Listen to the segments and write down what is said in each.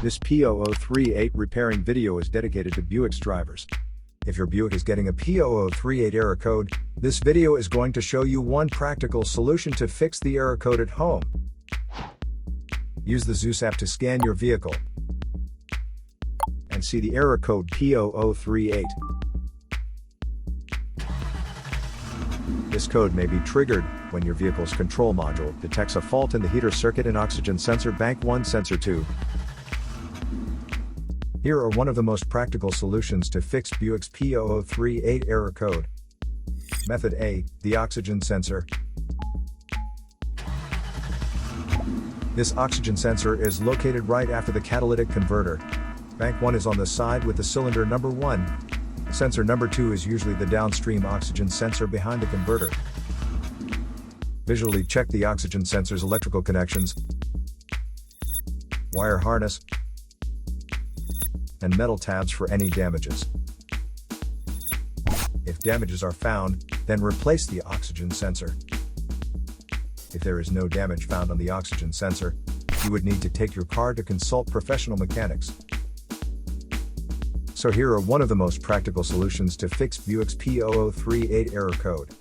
This P0038 repairing video is dedicated to Buick's drivers. If your Buick is getting a P0038 error code, this video is going to show you one practical solution to fix the error code at home. Use the Zeus app to scan your vehicle and see the error code P0038. This code may be triggered when your vehicle's control module detects a fault in the heater circuit and oxygen sensor bank 1 sensor 2. Here are one of the most practical solutions to fix Buick's P0038 error code. Method A, the oxygen sensor. This oxygen sensor is located right after the catalytic converter. Bank 1 is on the side with the cylinder number 1. Sensor number 2 is usually the downstream oxygen sensor behind the converter. Visually check the oxygen sensor's electrical connections, wire harness, and metal tabs for any damages. If damages are found, then replace the oxygen sensor. If there is no damage found on the oxygen sensor, you would need to take your car to consult professional mechanics. So here are one of the most practical solutions to fix Buick's P0038 error code.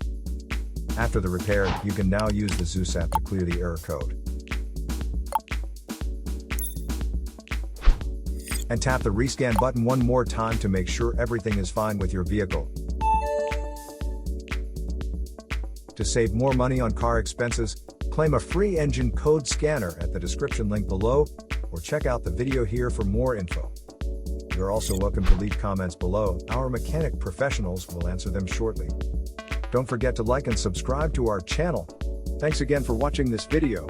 After the repair, you can now use the Zeus app to clear the error code. And tap the rescan button one more time to make sure everything is fine with your vehicle. To save more money on car expenses, claim a free engine code scanner at the description link below, or check out the video here for more info. You're also welcome to leave comments below. Our mechanic professionals will answer them shortly. Don't forget to like and subscribe to our channel. Thanks again for watching this video.